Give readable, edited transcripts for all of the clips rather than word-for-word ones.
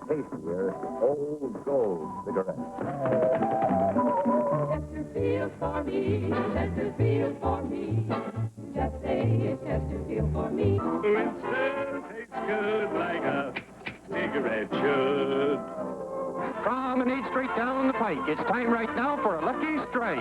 tastier Old Gold cigarette. Chesterfield for me, Chesterfield for me. Just say it's Chesterfield for me. Flintstones tastes good like a cigarette should. Promenade straight down the pike. It's time right now for a lucky strike.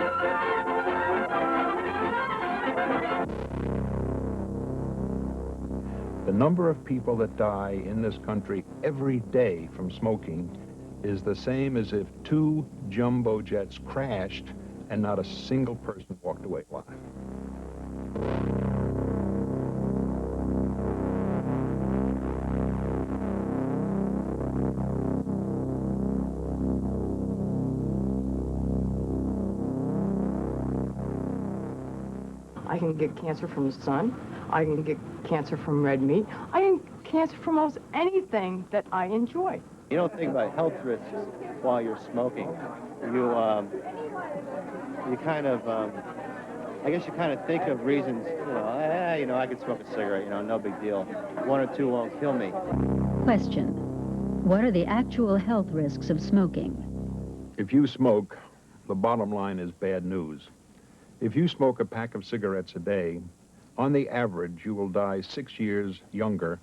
The number of people that die in this country every day from smoking is the same as if 2 jumbo jets crashed and not a single person walked away alive. I can get cancer from the sun. I can get cancer from red meat. I can get cancer from almost anything that I enjoy. You don't think about health risks while you're smoking. You kind of, I guess you kind of think of reasons, I could smoke a cigarette, no big deal. 1 or 2 won't kill me. Question: what are the actual health risks of smoking? If you smoke, the bottom line is bad news. If you smoke a pack of cigarettes a day, on the average, you will die 6 years younger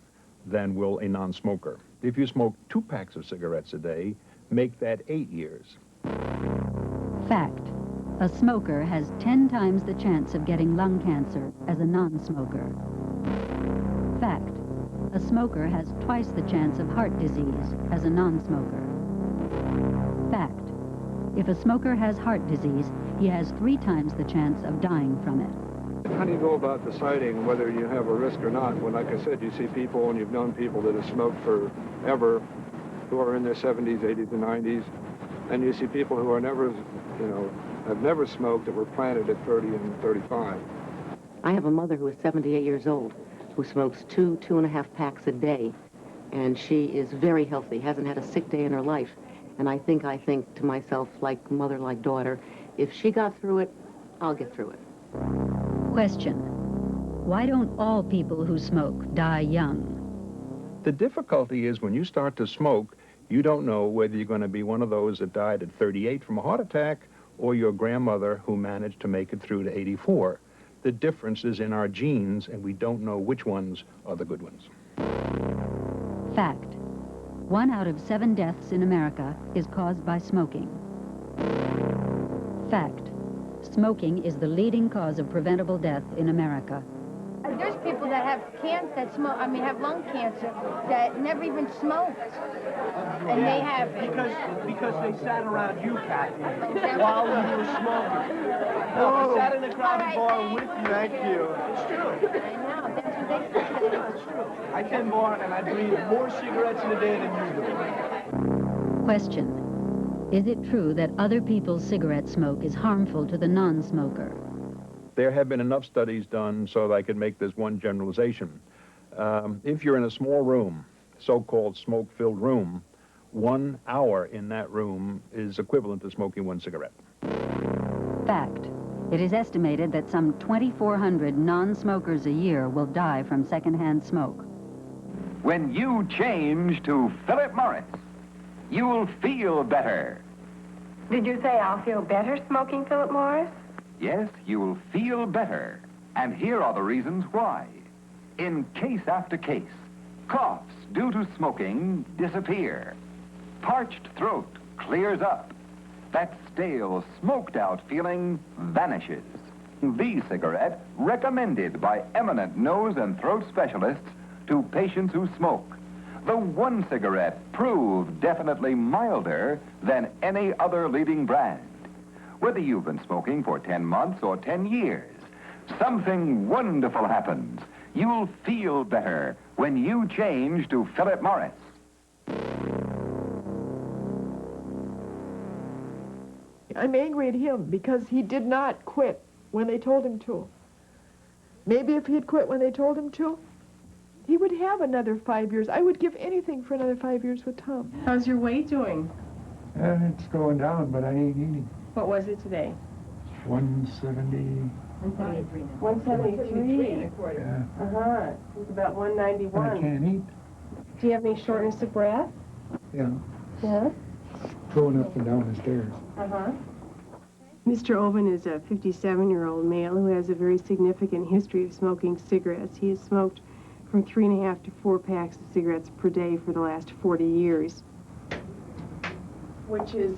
than will a non-smoker. If you smoke 2 packs of cigarettes a day, make that 8 years. Fact: a smoker has 10 times the chance of getting lung cancer as a non-smoker. Fact: a smoker has twice the chance of heart disease as a non-smoker. Fact: if a smoker has heart disease, he has 3 times the chance of dying from it. How do you go about deciding whether you have a risk or not? When, like I said, you see people, and you've known people that have smoked forever, who are in their 70s, 80s, and 90s, and you see people who are never, have never smoked that were planted at 30 and 35. I have a mother who is 78 years old, who smokes 2.5 packs a day, and she is very healthy, hasn't had a sick day in her life. And I think to myself, like mother, like daughter, if she got through it, I'll get through it. Question: why don't all people who smoke die young? The difficulty is when you start to smoke, you don't know whether you're going to be one of those that died at 38 from a heart attack or your grandmother who managed to make it through to 84. The difference is in our genes, and we don't know which ones are the good ones. Fact: 1 out of 7 deaths in America is caused by smoking. Fact: smoking is the leading cause of preventable death in America. There's people that have have lung cancer that never even smoked, and they have it. Because they sat around you, Kathy, while you were smoking. No, they sat in a crowded bar with you. Thank you. It's true. I know, that's what they said. That's true. I tend more, and I breathe more cigarettes in a day than you do. Question: is it true that other people's cigarette smoke is harmful to the non-smoker? There have been enough studies done so that I could make this one generalization. If you're in a small room, so-called smoke-filled room, 1 hour in that room is equivalent to smoking 1 cigarette. Fact: it is estimated that some 2,400 non-smokers a year will die from secondhand smoke. When you change to Philip Morris, you'll feel better. Did you say I'll feel better smoking Philip Morris? Yes, you'll feel better. And here are the reasons why. In case after case, coughs due to smoking disappear. Parched throat clears up. That stale, smoked-out feeling vanishes. The cigarette recommended by eminent nose and throat specialists to patients who smoke. The one cigarette proved definitely milder than any other leading brand. Whether you've been smoking for 10 months or 10 years, something wonderful happens. You'll feel better when you change to Philip Morris. I'm angry at him because he did not quit when they told him to. Maybe if he had quit when they told him to, he would have another 5 years. I would give anything for another 5 years with Tom. How's your weight doing? It's going down, but I ain't eating. What was it today? 170. 173? Yeah. Uh-huh. It's about 191. I can't eat. Do you have any shortness of breath? Yeah, Yeah? going up and down the stairs. Uh-huh. Mr. Oven is a 57-year-old male who has a very significant history of smoking cigarettes. He has smoked from 3.5 to 4 packs of cigarettes per day for the last 40 years. Which is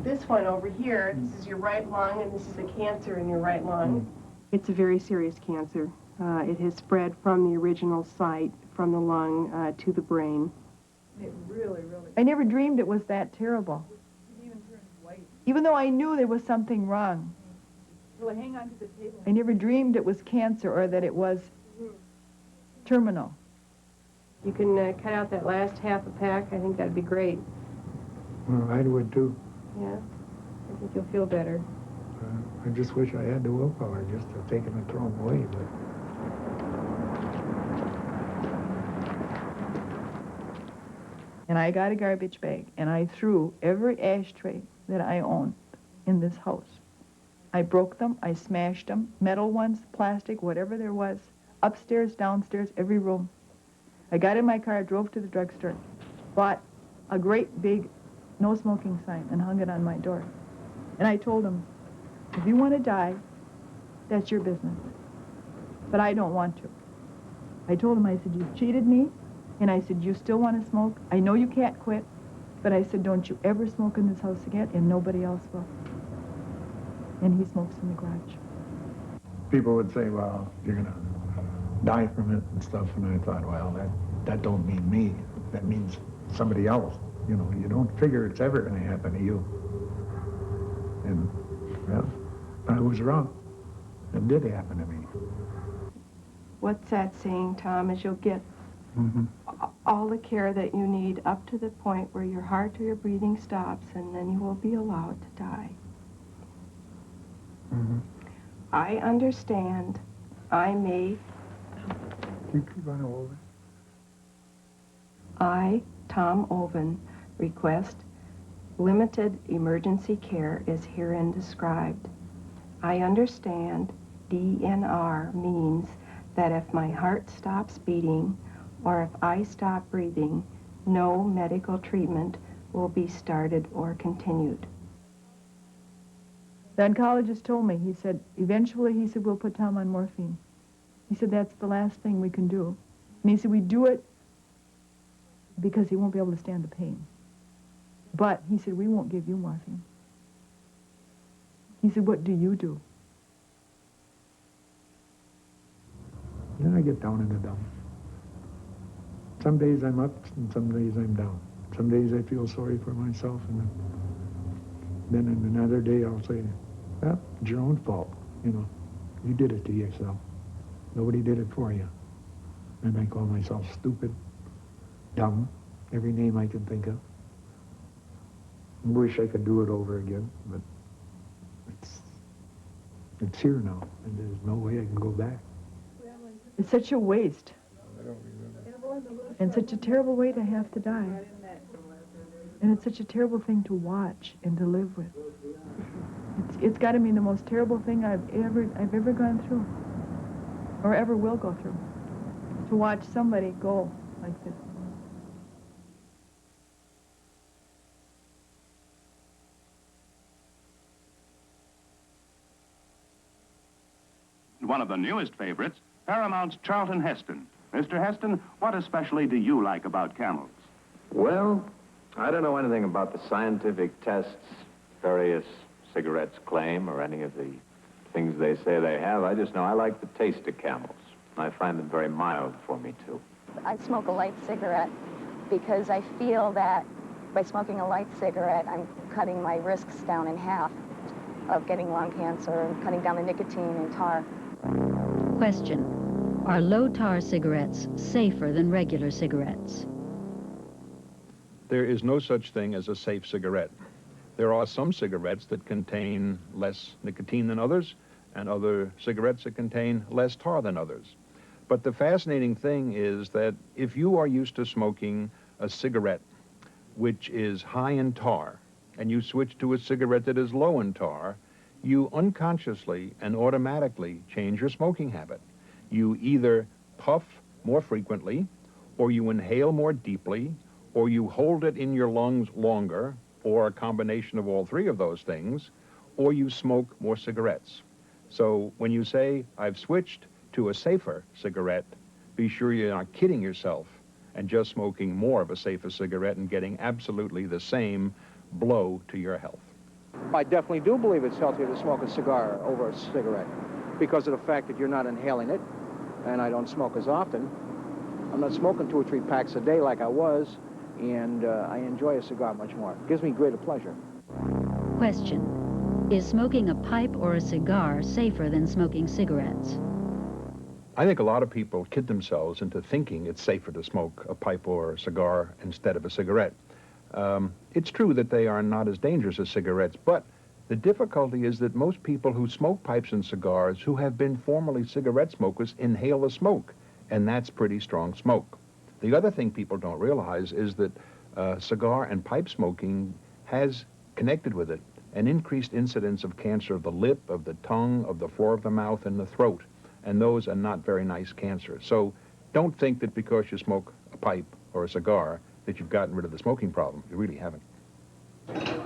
this one over here. This is your right lung, and this is the cancer in your right lung. It's a very serious cancer. It has spread from the original site, from the lung to the brain. It really. I never dreamed it was that terrible. Even though I knew there was something wrong. Well, hang on to the table. I never dreamed it was cancer or that it was terminal. You can cut out that last half a pack. I think that'd be great. Well, I would too. Yeah, I think you'll feel better. I just wish I had the willpower just to take it and throw them away, but... And I got a garbage bag, and I threw every ashtray that I owned in this house. I broke them, I smashed them, metal ones, plastic, whatever there was, upstairs, downstairs, every room. I got in my car, drove to the drugstore, bought a great big no smoking sign and hung it on my door. And I told them, if you want to die, that's your business. But I don't want to. I told him, I said, you've cheated me, and I said, you still want to smoke? I know you can't quit, but I said, don't you ever smoke in this house again, and nobody else will. And he smokes in the garage. People would say, well, you're going to die from it and stuff, and I thought, well, that don't mean me. That means somebody else. You know, you don't figure it's ever going to happen to you. And, well, I was wrong. It did happen to me. What's that saying, Tom, is you'll get all the care that you need up to the point where your heart or your breathing stops, and then you will be allowed to die. I understand. I may... Keep on over. I, Tom Oven, request limited emergency care is herein described. I understand DNR means that if my heart stops beating or if I stop breathing, no medical treatment will be started or continued. The oncologist told me, he said, eventually, he said, we'll put Tom on morphine. He said, that's the last thing we can do. And he said, we do it because he won't be able to stand the pain. But he said, we won't give you morphine. He said, what do you do? Then I get down in the dumps. Some days I'm up, and some days I'm down. Some days I feel sorry for myself, and then in another day I'll say, well, it's your own fault, you know. You did it to yourself. Nobody did it for you. And I call myself stupid, dumb, every name I can think of. I wish I could do it over again, but it's here now, and there's no way I can go back. It's such a waste. And such a terrible way to have to die. And it's such a terrible thing to watch and to live with. It's got to be the most terrible thing I've ever gone through, or ever will go through, to watch somebody go like this. One of the newest favorites, Paramount's Charlton Heston. Mr. Heston, what especially do you like about Camels? Well, I don't know anything about the scientific tests various cigarettes claim or any of the things they say they have. I just know I like the taste of Camels. I find them very mild for me, too. I smoke a light cigarette because I feel that by smoking a light cigarette, I'm cutting my risks down in half of getting lung cancer and cutting down the nicotine and tar. Question: are low-tar cigarettes safer than regular cigarettes? There is no such thing as a safe cigarette. There are some cigarettes that contain less nicotine than others, and other cigarettes that contain less tar than others. But the fascinating thing is that if you are used to smoking a cigarette which is high in tar, and you switch to a cigarette that is low in tar, you unconsciously and automatically change your smoking habit. You either puff more frequently, or you inhale more deeply, or you hold it in your lungs longer, or a combination of all three of those things, or you smoke more cigarettes. So when you say, I've switched to a safer cigarette, be sure you're not kidding yourself and just smoking more of a safer cigarette and getting absolutely the same blow to your health. I definitely do believe it's healthier to smoke a cigar over a cigarette because of the fact that you're not inhaling it, and I don't smoke as often. I'm not smoking 2 or 3 packs a day like I was, and I enjoy a cigar much more. It gives me greater pleasure. Question: is smoking a pipe or a cigar safer than smoking cigarettes? I think a lot of people kid themselves into thinking it's safer to smoke a pipe or a cigar instead of a cigarette. It's true that they are not as dangerous as cigarettes, but the difficulty is that most people who smoke pipes and cigars who have been formerly cigarette smokers inhale the smoke, and that's pretty strong smoke. The other thing people don't realize is that cigar and pipe smoking has connected with it an increased incidence of cancer of the lip, of the tongue, of the floor of the mouth, and the throat, and those are not very nice cancers. So don't think that because you smoke a pipe or a cigar that you've gotten rid of the smoking problem. You really haven't.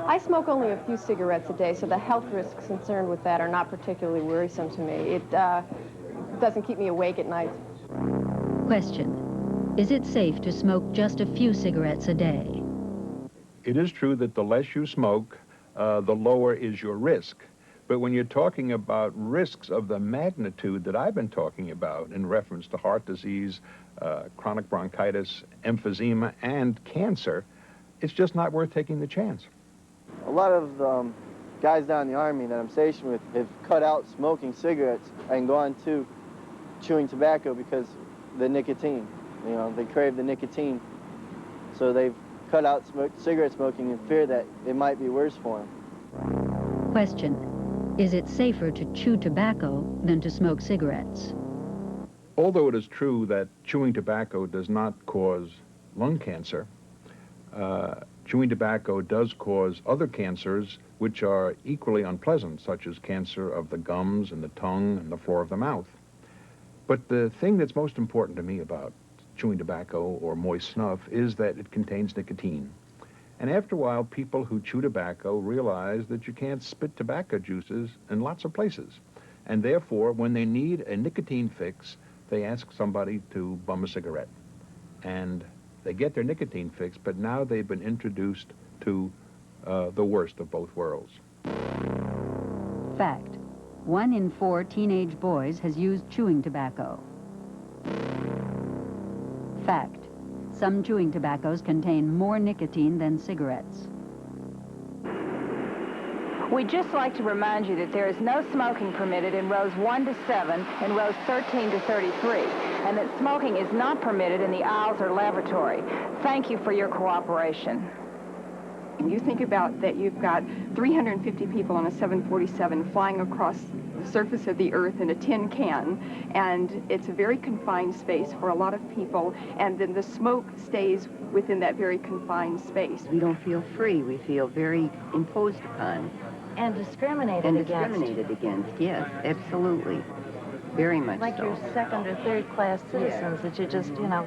I smoke only a few cigarettes a day, so the health risks concerned with that are not particularly worrisome to me. It doesn't keep me awake at night. Question: is it safe to smoke just a few cigarettes a day? It is true that the less you smoke, the lower is your risk. But when you're talking about risks of the magnitude that I've been talking about in reference to heart disease, chronic bronchitis, emphysema, and cancer, it's just not worth taking the chance. A lot of guys down in the Army that I'm stationed with have cut out smoking cigarettes and gone to chewing tobacco because the nicotine. You know, they crave the nicotine. So they've cut out cigarette smoking in fear that it might be worse for them. Question: is it safer to chew tobacco than to smoke cigarettes? Although it is true that chewing tobacco does not cause lung cancer, chewing tobacco does cause other cancers which are equally unpleasant, such as cancer of the gums and the tongue and the floor of the mouth. But the thing that's most important to me about chewing tobacco or moist snuff is that it contains nicotine. And after a while, people who chew tobacco realize that you can't spit tobacco juices in lots of places. And therefore, when they need a nicotine fix, they ask somebody to bum a cigarette. And they get their nicotine fix, but now they've been introduced to the worst of both worlds. Fact: 1 in 4 teenage boys has used chewing tobacco. Fact: some chewing tobaccos contain more nicotine than cigarettes. We'd just like to remind you that there is no smoking permitted in rows 1 to 7 and rows 13 to 33, and that smoking is not permitted in the aisles or lavatory. Thank you for your cooperation. You think about that you've got 350 people on a 747 flying across the surface of the earth in a tin can, and it's a very confined space for a lot of people, and then the smoke stays within that very confined space. We don't feel free. We feel very imposed upon. And discriminated against, yes, absolutely. Very much like so. you're second or third class citizens, that you just, you know,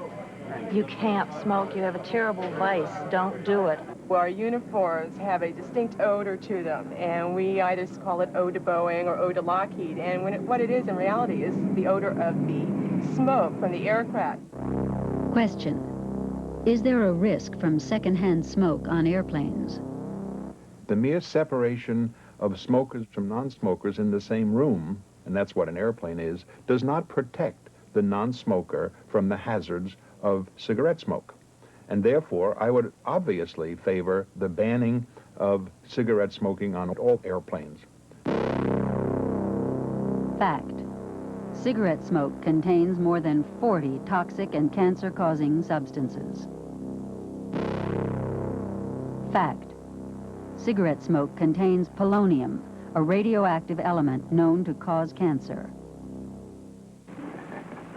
you can't smoke, you have a terrible vice, don't do it. Well, our uniforms have a distinct odor to them, and we either call it ode to Boeing or ode to Lockheed, and what it is in reality is the odor of the smoke from the aircraft. Question: is there a risk from secondhand smoke on airplanes? The mere separation of smokers from non-smokers in the same room, and that's what an airplane is, does not protect the non-smoker from the hazards of cigarette smoke. And therefore, I would obviously favor the banning of cigarette smoking on all airplanes. Fact: cigarette smoke contains more than 40 toxic and cancer-causing substances. Fact: cigarette smoke contains polonium, a radioactive element known to cause cancer.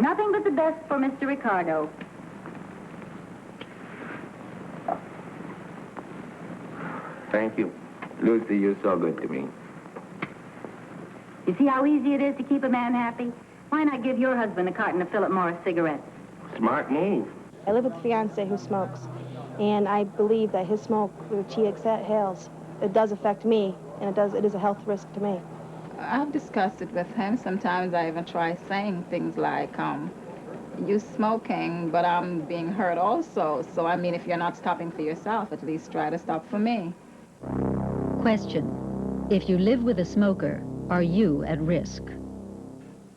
Nothing but the best for Mr. Ricardo. Thank you. Lucy, you're so good to me. You see how easy it is to keep a man happy? Why not give your husband a carton of Philip Morris cigarettes? Smart move. I live with a fiancé who smokes, And I believe that his smoke, which he exhales, it does affect me, and it is a health risk to me. I've discussed it with him. Sometimes I even try saying things like, you smoking, but I'm being hurt also. So, I mean, if you're not stopping for yourself, at least try to stop for me. Question. If you live with a smoker, are you at risk?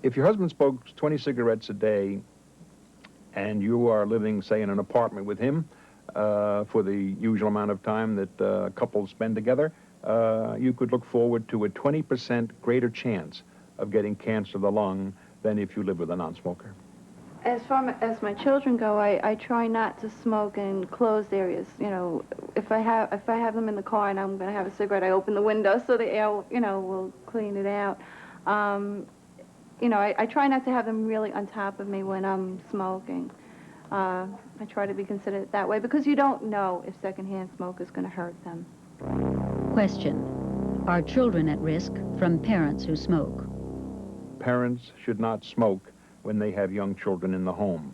If your husband smokes 20 cigarettes a day and you are living, say, in an apartment with him for the usual amount of time that couples spend together, you could look forward to a 20% greater chance of getting cancer of the lung than if you live with a non-smoker. As far as my children go, I try not to smoke in closed areas. You know, if I have them in the car and I'm going to have a cigarette, I open the window so the air, will clean it out. I try not to have them really on top of me when I'm smoking. I try to be considerate that way because you don't know if secondhand smoke is going to hurt them. Question. Are children at risk from parents who smoke? Parents should not smoke when they have young children in the home.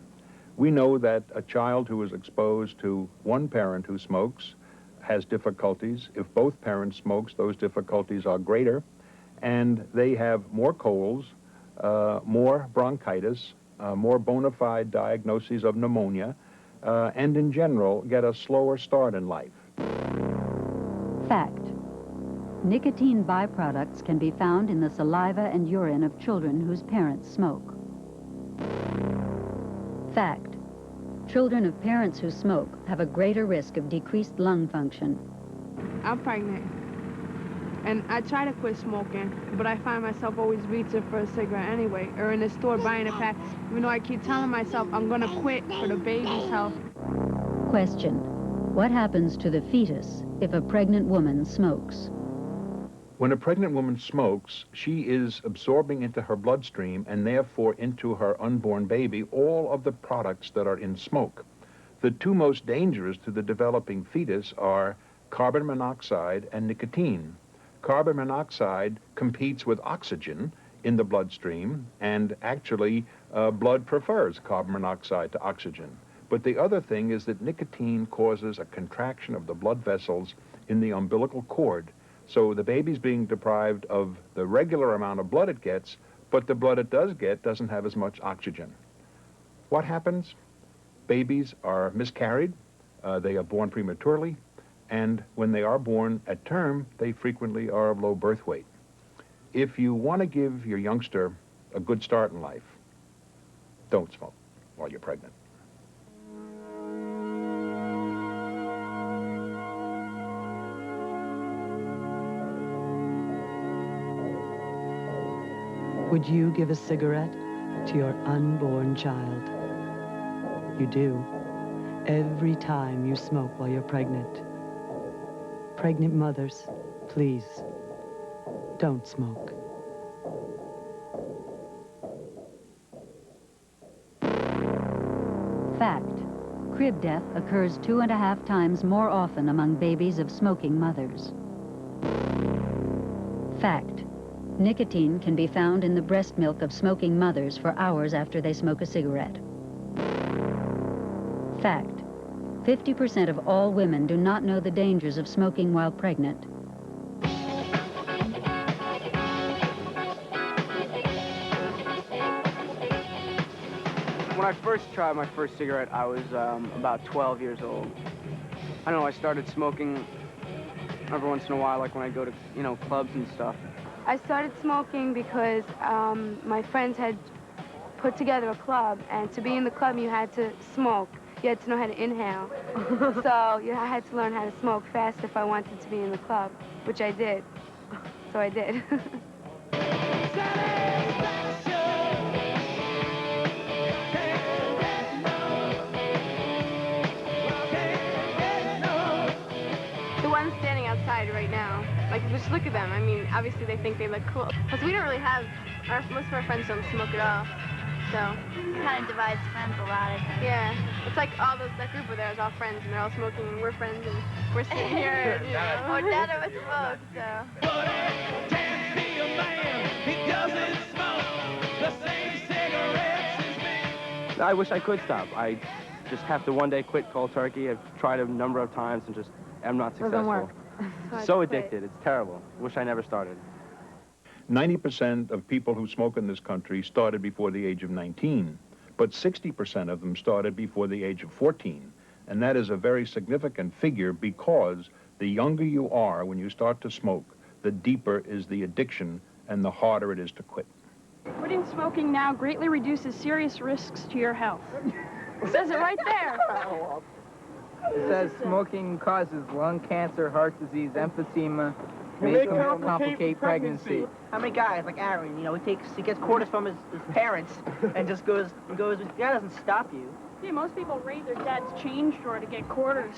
We know that a child who is exposed to one parent who smokes has difficulties. If both parents smoke, those difficulties are greater, and they have more colds, more bronchitis, more bona fide diagnoses of pneumonia, and in general get a slower start in life. Fact. Nicotine byproducts can be found in the saliva and urine of children whose parents smoke. Fact. Children of parents who smoke have a greater risk of decreased lung function. I'm pregnant, and I try to quit smoking, but I find myself always reaching for a cigarette anyway, or in the store buying a pack, even though I keep telling myself I'm gonna quit for the baby's health. Question. What happens to the fetus if a pregnant woman smokes? When a pregnant woman smokes, she is absorbing into her bloodstream and therefore into her unborn baby all of the products that are in smoke. The two most dangerous to the developing fetus are carbon monoxide and nicotine. Carbon monoxide competes with oxygen in the bloodstream, and actually blood prefers carbon monoxide to oxygen. But the other thing is that nicotine causes a contraction of the blood vessels in the umbilical cord. So the baby's being deprived of the regular amount of blood it gets, but the blood it does get doesn't have as much oxygen. What happens? Babies are miscarried, they are born prematurely, and when they are born at term, they frequently are of low birth weight. If you want to give your youngster a good start in life, don't smoke while you're pregnant. Would you give a cigarette to your unborn child? You do. Every time you smoke while you're pregnant. Pregnant mothers, please, don't smoke. Fact. Crib death occurs 2.5 times more often among babies of smoking mothers. Fact. Nicotine can be found in the breast milk of smoking mothers for hours after they smoke a cigarette. Fact. 50% of all women do not know the dangers of smoking while pregnant. When I first tried my first cigarette, I was about 12 years old. I don't know, I started smoking every once in a while, like when I go to, clubs and stuff. I started smoking because my friends had put together a club, and to be in the club, you had to smoke. You had to know how to inhale. So I had to learn how to smoke fast if I wanted to be in the club, which I did. So I did. The ones standing outside right now, like, just look at them. I mean, obviously they think they look cool. Because we don't really have, most of our friends don't smoke at all. So it kind of divides friends a lot, I think. Yeah. It's like that group of theirs, all friends, and they're all smoking, and we're friends, and we're sitting here, Oh, none of us smoke, so. But it can't be a man, he doesn't smoke the same cigarettes as me. I wish I could stop. just have to one day quit cold turkey. I've tried a number of times and just am not successful. Doesn't work. So addicted, it's terrible. Wish I never started. 90% of people who smoke in this country started before the age of 19, but 60% of them started before the age of 14. And that is a very significant figure because the younger you are when you start to smoke, the deeper is the addiction and the harder it is to quit. Quitting smoking now greatly reduces serious risks to your health. It says it right there. It says smoking causes lung cancer, heart disease, emphysema, may complicate pregnancy. How many guys, like Aaron, you know, he gets quarters from his parents and just goes, that doesn't stop you. Yeah, most people raid their dad's change drawer to get quarters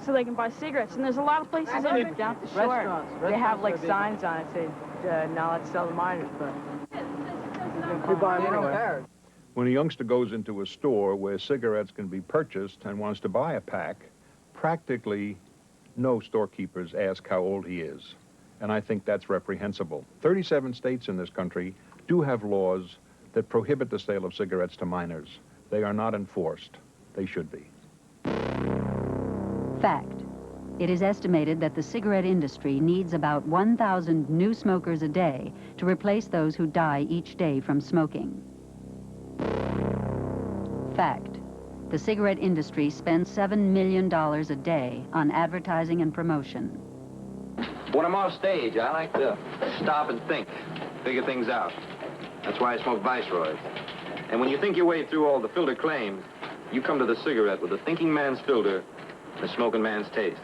so they can buy cigarettes. And there's a lot of places in down the shore. They have like signs on it saying, not let's sell to minors, but You buy them anyway. When a youngster goes into a store where cigarettes can be purchased and wants to buy a pack, practically no storekeepers ask how old he is. And I think that's reprehensible. 37 states in this country do have laws that prohibit the sale of cigarettes to minors. They are not enforced. They should be. Fact. It is estimated that the cigarette industry needs about 1,000 new smokers a day to replace those who die each day from smoking. Fact. The cigarette industry spends $7 million a day on advertising and promotion. When I'm off stage, I like to stop and think, figure things out. That's why I smoke Viceroys. And when you think your way through all the filter claims, you come to the cigarette with the thinking man's filter and the smoking man's taste.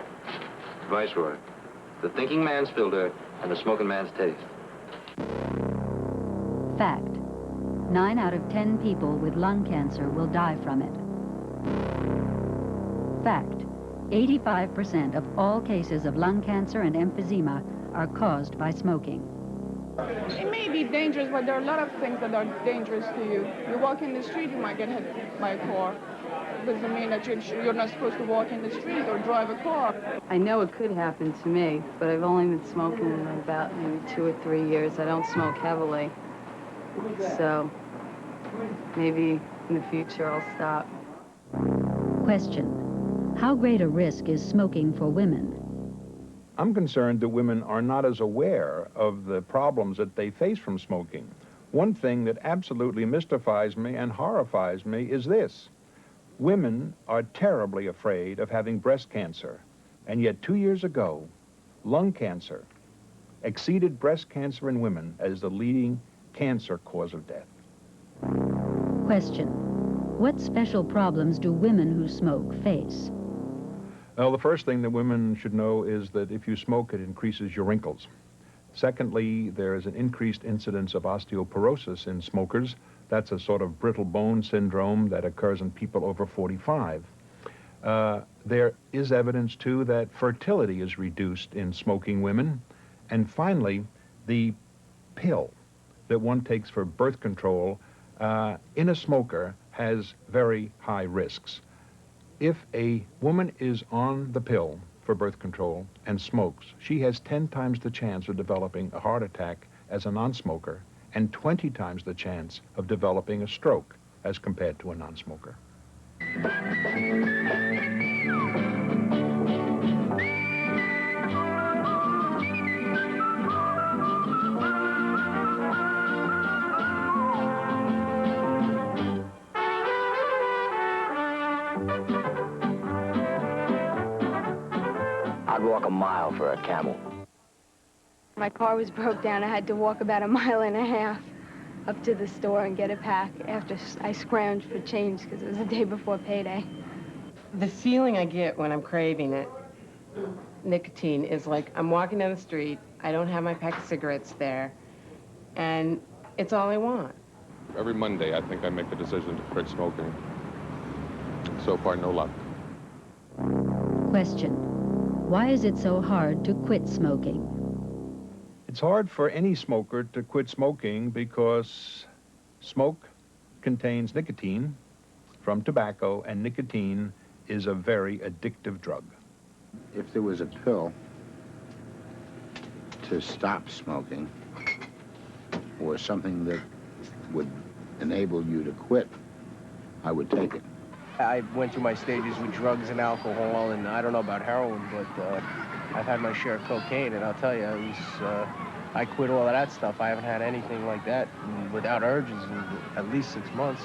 Viceroy, the thinking man's filter and the smoking man's taste. Fact. 9 out of 10 people with lung cancer will die from it. Fact. 85% of all cases of lung cancer and emphysema are caused by smoking. It may be dangerous, but there are a lot of things that are dangerous to you. You walk in the street, you might get hit by a car. Doesn't mean that you're not supposed to walk in the street or drive a car. I know it could happen to me, but I've only been smoking about maybe 2 or 3 years. I don't smoke heavily, so maybe in the future I'll stop. Question. How great a risk is smoking for women? I'm concerned that women are not as aware of the problems that they face from smoking. One thing that absolutely mystifies me and horrifies me is this. Women are terribly afraid of having breast cancer, and yet 2 years ago, lung cancer exceeded breast cancer in women as the leading cancer cause of death. Question. What special problems do women who smoke face? Well, the first thing that women should know is that if you smoke, it increases your wrinkles. Secondly, there is an increased incidence of osteoporosis in smokers. That's a sort of brittle bone syndrome that occurs in people over 45. There is evidence, too, that fertility is reduced in smoking women. And finally, the pill that one takes for birth control in a smoker has very high risks. If a woman is on the pill for birth control and smokes, she has 10 times the chance of developing a heart attack as a non-smoker and 20 times the chance of developing a stroke as compared to a non-smoker. I'd walk a mile for a Camel. My car was broke down. I had to walk about 1.5 miles up to the store and get a pack after I scrounged for change because it was the day before payday. The feeling I get when I'm craving it, nicotine, is like I'm walking down the street, I don't have my pack of cigarettes there, and it's all I want. Every Monday, I think I make the decision to quit smoking. So far, no luck. Question. Why is it so hard to quit smoking? It's hard for any smoker to quit smoking because smoke contains nicotine from tobacco, and nicotine is a very addictive drug. If there was a pill to stop smoking or something that would enable you to quit, I would take it. I went through my stages with drugs and alcohol, and I don't know about heroin, but I've had my share of cocaine, and I'll tell you, it was, I quit all of that stuff. I haven't had anything like that without urges in at least 6 months.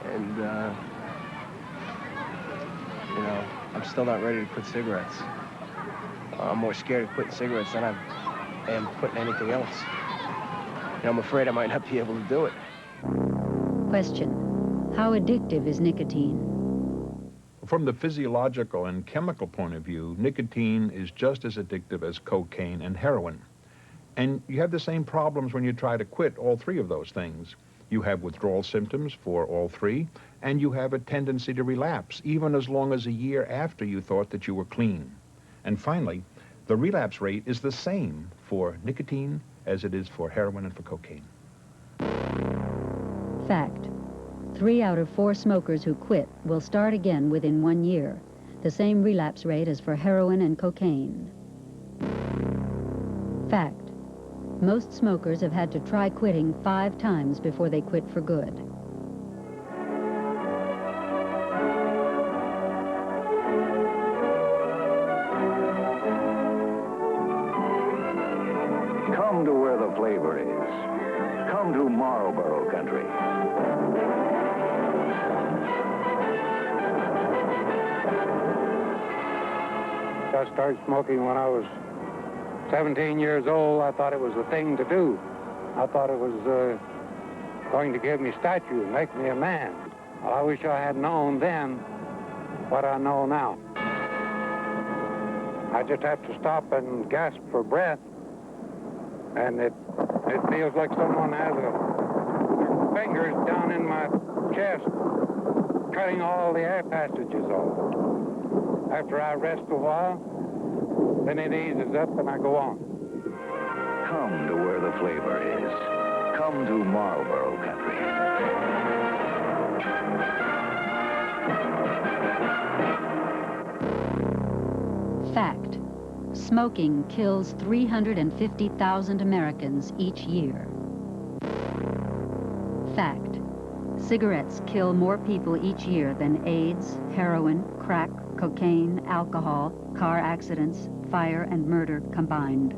And, you know, I'm still not ready to quit cigarettes. I'm more scared of quitting cigarettes than I am quitting anything else. You know, I'm afraid I might not be able to do it. Question: how addictive is nicotine? From the physiological and chemical point of view, nicotine is just as addictive as cocaine and heroin. And you have the same problems when you try to quit all three of those things. You have withdrawal symptoms for all three, and you have a tendency to relapse, even as long as a year after you thought that you were clean. And finally, the relapse rate is the same for nicotine as it is for heroin and for cocaine. Fact: 3 out of 4 smokers who quit will start again within 1 year, the same relapse rate as for heroin and cocaine. Fact: most smokers have had to try quitting 5 times before they quit for good. Come to where the flavor is. Come to Marlborough country. I started smoking when I was 17 years old. I thought it was the thing to do. I thought it was going to give me stature, make me a man. Well, I wish I had known then what I know now. I just have to stop and gasp for breath, and it feels like someone has their fingers down in my chest, cutting all the air passages off. After I rest a while, then it eases up and I go on. Come to where the flavor is. Come to Marlborough country. Fact: smoking kills 350,000 Americans each year. Fact: cigarettes kill more people each year than AIDS, heroin, crack, cocaine, alcohol, car accidents, fire, and murder combined.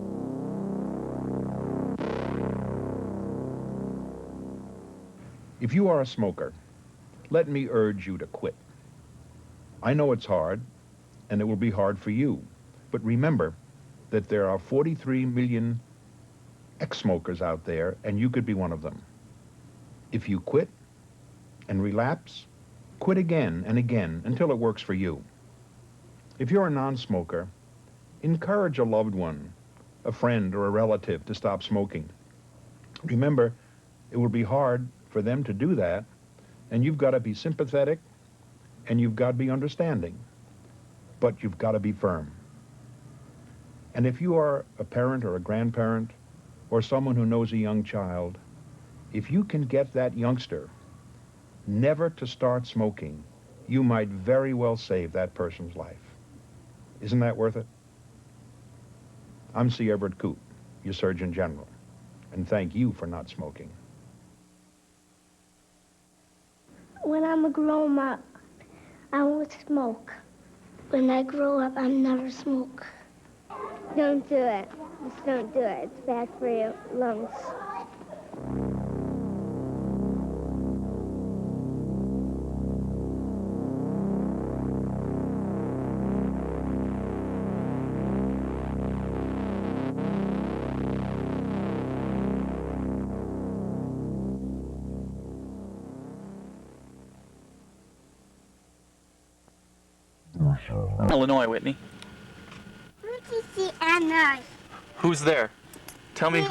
If you are a smoker, let me urge you to quit. I know it's hard, and it will be hard for you, but remember that there are 43 million ex-smokers out there, and you could be one of them. If you quit and relapse, quit again and again until it works for you. If you're a non-smoker, encourage a loved one, a friend or a relative to stop smoking. Remember, it will be hard for them to do that, and you've got to be sympathetic and you've got to be understanding, but you've got to be firm. And if you are a parent or a grandparent or someone who knows a young child, if you can get that youngster never to start smoking, you might very well save that person's life. Isn't that worth it? I'm C. Everett Koop, your Surgeon General, and thank you for not smoking. When I'm a grown-up, I won't smoke. When I grow up, I'll never smoke. Don't do it. Just don't do it. It's bad for your lungs. Illinois, Whitney. Who did you see Anna? Who's there? Tell me.